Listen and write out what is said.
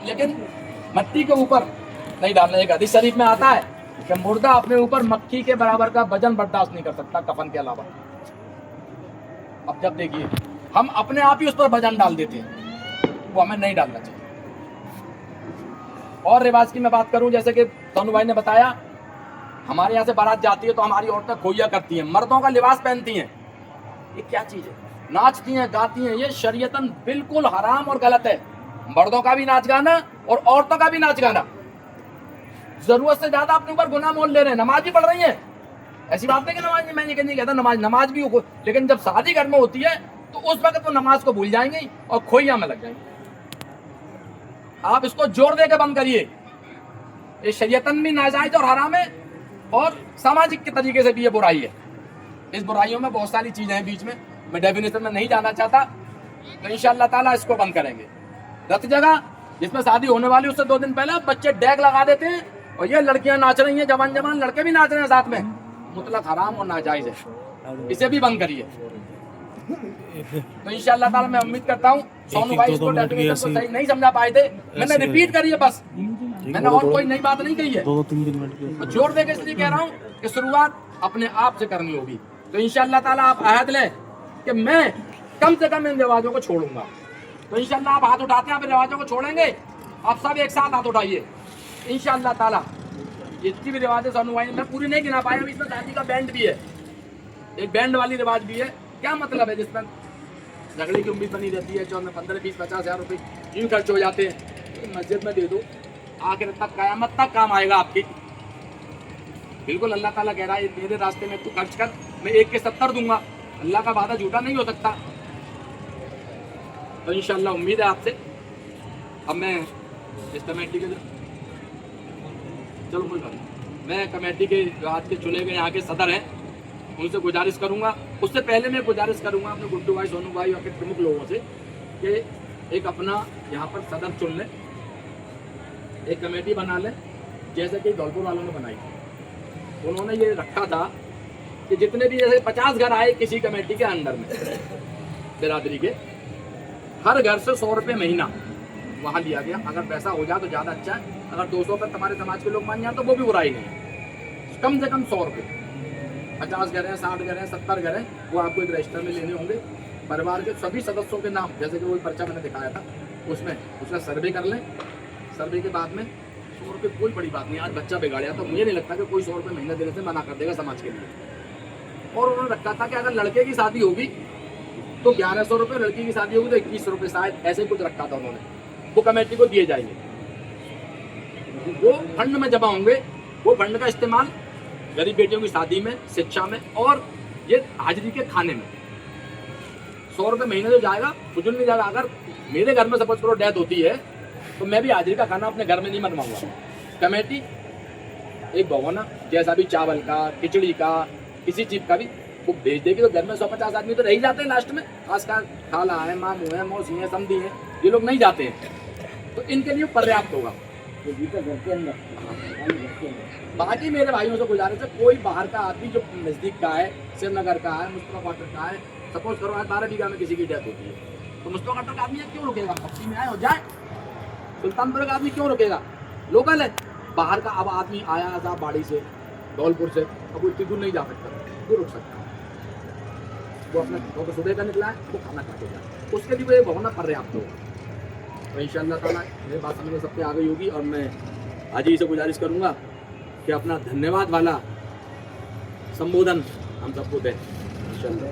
लेकिन मट्टी के ऊपर नहीं डालना। एक हदीस शरीफ में आता है कि मुर्दा अपने ऊपर मक्खी के बराबर का वजन बर्दाश्त नहीं कर सकता कफन के अलावा। अब जब देखिए हम अपने आप ही उस पर वजन डाल देते हैं, वो हमें नहीं डालना चाहिए। और रिवाज की मैं बात करूं, जैसे कि सोनू भाई ने बताया, हमारे यहाँ से बारात जाती है तो हमारी औरतें खोइया करती हैं, मर्दों का लिबास पहनती हैं। ये क्या चीज है? नाचती हैं, गाती हैं। ये शरीयतन बिल्कुल हराम और गलत है। मर्दों का भी नाच गाना और औरतों का भी नाच गाना। जरूरत से ज्यादा अपने ऊपर गुनाह मोल ले रहे हैं। नमाज भी पढ़ रही है, ऐसी बात है कि नमाज नहीं, मैं ये नहीं कहता नमाज भी हो, लेकिन जब शादी घर में होती है तो उस वक्त वो नमाज को भूल जाएंगे और खोइया में लग जाएंगे। आप इसको जोर दे के बंद करिए। ये शरीयतन भी नाजायज और हराम है और सामाजिक के तरीके से भी ये बुराई है। इस बुराइयों में बहुत सारी चीजें हैं बीच में, मैं डेफिनेशन में नहीं जाना चाहता। तो इंशाअल्लाह ताला इसको बंद करेंगे। रत जगह जिसमें शादी होने वाली उससे 2 दिन पहले बच्चे डेक लगा देते हैं और ये लड़कियां नाच रही हैं, जवान जवान लड़के भी नाच रहे हैं साथ में। मुतलक हराम और नाजायज है, इसे भी बंद करिए। तो इंशाअल्लाह ताला मैं उम्मीद करता हूँ सोनू भाई इसको डेफिनेशन को सही नहीं समझा पाए थे, मैंने रिपीट करिए बस, मैंने और कोई नई बात नहीं कही है। 2-3 मिनट जोर देकर इसलिए कह रहा हूँ कि शुरुआत अपने आप से करनी होगी। तो इंशाअल्लाह ताला आप अहद लें कि मैं कम से कम इन रिवाजों को छोड़ूंगा। तो इंशाअल्लाह आप हाथ उठाते हैं, आप रिवाजों को छोड़ेंगे, आप सब एक साथ हाथ उठाइए इंशाअल्लाह ताला। जितनी भी रिवाज है सोनू भाई मैं पूरी नहीं गिना पाया, इसमें शादी का बैंड भी है, एक बैंड वाली रिवाज भी है। क्या मतलब है? जिसमें झगड़े की उम्मीद बनी रहती है, 15, 20, 50 हजार रुपये यूँ खर्च हो जाते हैं। तो मस्जिद में दे दो, आखिर तक क़यामत तक काम आएगा आपकी। बिल्कुल अल्लाह ताला कह रहा है मेरे रास्ते में तू खर्च कर, मैं 1 के 70 दूंगा। अल्लाह का वादा झूठा नहीं हो सकता। तो इंशाअल्लाह उम्मीद है आपसे। अब मैं इस कमेटी के चलो कोई बात नहीं, मैं कमेटी के जो आज के चुने गए यहाँ के सदर हैं उनसे गुजारिश करूँगा। उससे पहले मैं गुजारिश करूँगा अपने गुड्डू भाई, सोनू भाई और के प्रमुख लोगों से कि एक अपना यहाँ पर सदर चुन लें, एक कमेटी बना लें जैसे कि धौलपुर वालों ने बनाई। उन्होंने ये रखा था कि जितने भी जैसे 50 घर आए किसी कमेटी के अंडर में बिरादरी के, हर घर से 100 रुपये महीना वहाँ लिया गया। अगर पैसा हो जाए तो ज़्यादा अच्छा है, अगर 200 पर तुम्हारे समाज के लोग मान जाए तो वो भी बुराई नहीं है। कम से कम 100 रुपये, 50 घर हैं, 60 घर हैं, 70 घर हैं, वो आपको एक रजिस्टर में लेने होंगे। परिवार के सभी सदस्यों के नाम, जैसे कि वही पर्चा मैंने दिखाया था उसमें, उसका सर्वे कर लें। सर्वे के बाद में 100 रुपये कोई बड़ी बात नहीं। आज बच्चा बिगाड़िया तो मुझे नहीं लगता कि कोई 100 रुपये महीना देने से मना कर देगा समाज के लिए। और उन्होंने रखा था कि अगर लड़के की शादी होगी तो 1100 रुपये, लड़की की शादी होगी तो 21 रुपये, शायद ऐसे कुछ रखा था उन्होंने। वो कमेटी को दिए जाएंगे, वो फंड में जमा होंगे। वो फंड का इस्तेमाल गरीब बेटियों की शादी में, शिक्षा में और ये हाजिरी के खाने में। 100 रुपये महीने जो जाएगा फुजूल नहीं जाएगा। अगर मेरे घर में सपोज करो डेथ होती है तो मैं भी हाजिरी का खाना अपने घर में नहीं बनवाऊंगा। कमेटी एक भगोना जैसा भी चावल का, खिचड़ी का, किसी चीज का भी वो भेज देगी तो घर में 150 आदमी तो रह ही जाते हैं लास्ट में। खासकर खाला है, मामू है, मौसी है, समधी है, ये लोग नहीं जाते हैं तो इनके लिए पर्याप्त होगा। बाकी मेरे भाइयों से गुजारिश है, कोई बाहर का आदमी जो नज़दीक का है, श्रीनगर का है, मुस्तफा क्वार्टर का है, सपोज करो आज 12 बीघा में किसी की डेथ होती है तो मुस्तफा क्वार्टर का आदमी क्यों रुकेगा? बस्ती में आए हो जाए, सुल्तानपुर का आदमी क्यों रुकेगा? लोकल है। बाहर का अब आदमी आया था बाड़ी से, धौलपुर से, अब कोई इतनी दूर नहीं जा सकता, क्यों रुक सकता? वो अपना तो सुबह का निकला है, वो खाना खा के जाए, उसके लिए वो ये भगोना पर्याप्त होगा। तो इंशाअल्लाह ताला मेरी बात समझ में सबसे आ गई होगी। और मैं आज ही से गुजारिश करूँगा कि अपना धन्यवाद वाला संबोधन हम सबको दें इंशाअल्लाह।